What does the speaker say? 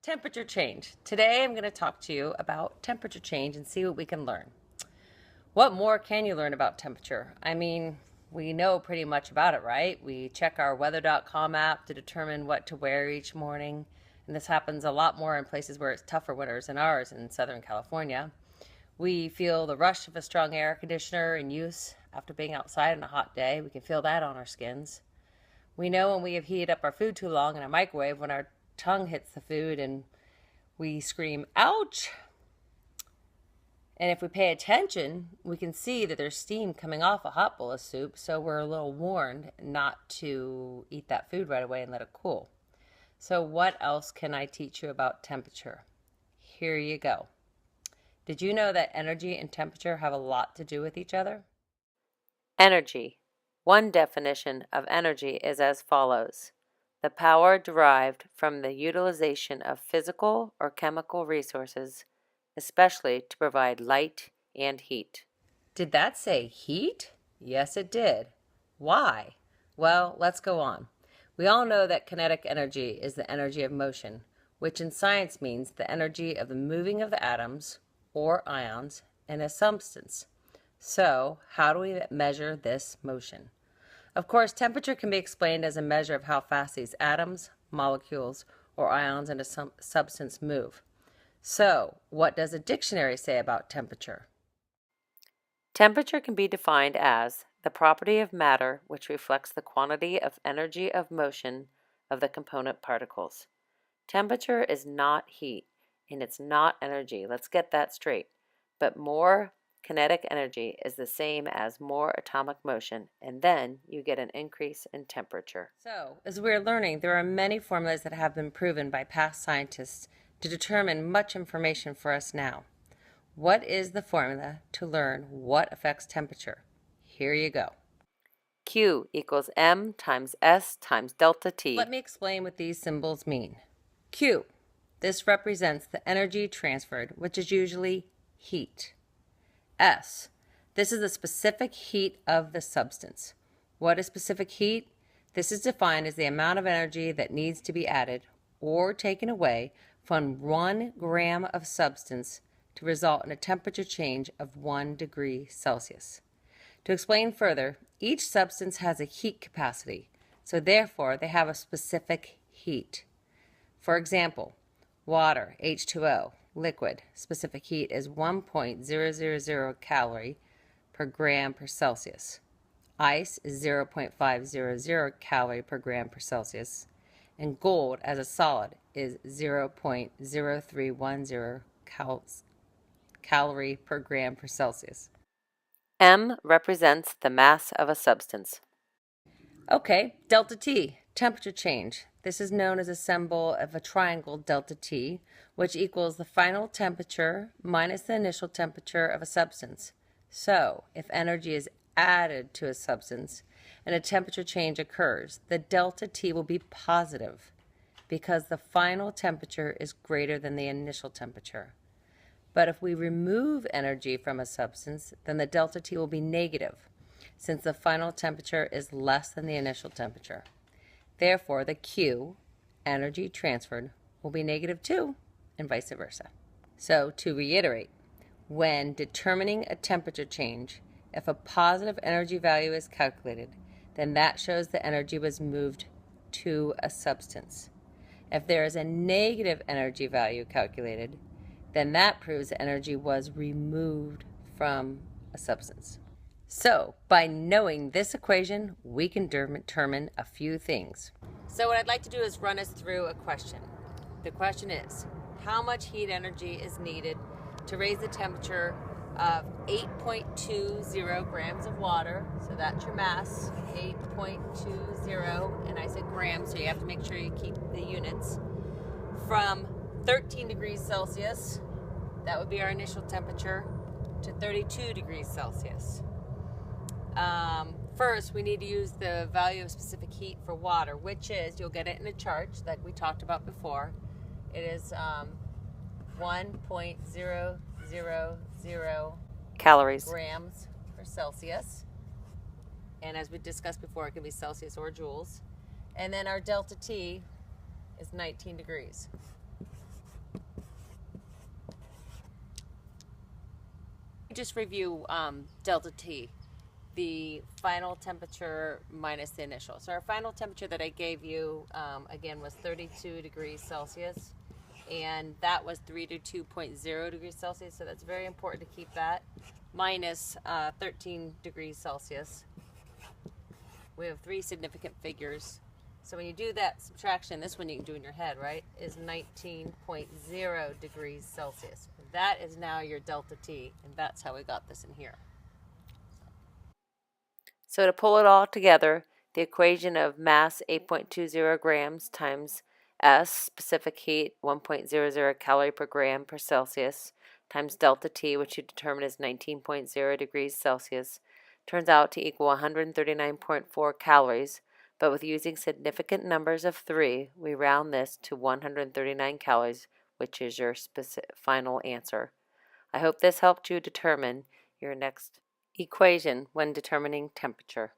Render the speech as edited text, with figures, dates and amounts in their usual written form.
Temperature change. Today I'm going to talk to you about temperature change and see what we can learn. What more can you learn about temperature? I mean, we know pretty much about it, right? We check our weather.com app to determine what to wear each morning. And this happens a lot more in places where it's tougher winters than ours in Southern California. We feel the rush of a strong air conditioner in use after being outside on a hot day. We can feel that on our skins. We know when we have heated up our food too long in a microwave, when our tongue hits the food and we scream, ouch. And if we pay attention, we can see that there's steam coming off a hot bowl of soup, so we're a little warned not to eat that food right away and let it cool. So what else can I teach you about temperature? Here you go. Did you know that energy and temperature have a lot to do with each other? Energy. One definition of energy is as follows: the power derived from the utilization of physical or chemical resources, especially to provide light and heat. Did that say heat? Yes, it did. Why? Well, let's go on. We all know that kinetic energy is the energy of motion, which in science means the energy of the moving of the atoms or ions in a substance. So, how do we measure this motion? Of course, temperature can be explained as a measure of how fast these atoms, molecules, or ions in a substance move. So, what does a dictionary say about temperature? Temperature can be defined as the property of matter which reflects the quantity of energy of motion of the component particles. Temperature is not heat, and it's not energy. Let's get that straight. But more kinetic energy is the same as more atomic motion, and then you get an increase in temperature. So, as we're learning, there are many formulas that have been proven by past scientists to determine much information for us now. What is the formula to learn what affects temperature? Here you go. Q equals M times S times delta T. Let me explain what these symbols mean. Q. This represents the energy transferred, which is usually heat. S. This is the specific heat of the substance. What is specific heat? This is defined as the amount of energy that needs to be added or taken away from 1 gram of substance to result in a temperature change of 1 degree Celsius. To explain further, each substance has a heat capacity, so therefore they have a specific heat. For example, water, H2O, liquid, specific heat is 1.000 calorie per gram per Celsius. Ice is 0.500 calorie per gram per Celsius. And gold as a solid is 0.0310 calorie per gram per Celsius. M represents the mass of a substance. Okay, delta T, temperature change. This is known as a symbol of a triangle, delta T, which equals the final temperature minus the initial temperature of a substance. So, if energy is added to a substance and a temperature change occurs, the delta T will be positive because the final temperature is greater than the initial temperature. But if we remove energy from a substance, then the delta T will be negative since the final temperature is less than the initial temperature. Therefore, the Q, energy transferred, will be negative 2 and vice versa. So, to reiterate, when determining a temperature change, if a positive energy value is calculated, then that shows the energy was moved to a substance. If there is a negative energy value calculated, then that proves the energy was removed from a substance. So, by knowing this equation, we can determine a few things. So what I'd like to do is run us through a question. The question is, how much heat energy is needed to raise the temperature of 8.20 grams of water? So that's your mass, 8.20, and I said grams, so you have to make sure you keep the units. From 13 degrees Celsius, that would be our initial temperature, to 32 degrees Celsius. First, we need to use the value of specific heat for water, which is, you'll get it in a chart that we talked about before. It is 1.000 Calories. grams per Celsius. And as we discussed before, it can be Celsius or joules. And then our delta T is 19 degrees. Just review delta T, the final temperature minus the initial. So our final temperature that I gave you, again, was 32 degrees Celsius, and that was 32.0 degrees Celsius, so that's very important to keep that, minus 13 degrees Celsius. We have three significant figures. So when you do that subtraction, this one you can do in your head, right, is 19.0 degrees Celsius. That is now your delta T, and that's how we got this in here. So to pull it all together, the equation of mass 8.20 grams times S, specific heat 1.00 calorie per gram per Celsius, times delta T, which you determine is 19.0 degrees Celsius, turns out to equal 139.4 calories, but with using significant numbers of 3, we round this to 139 calories, which is your final answer. I hope this helped you determine your next equation when determining temperature.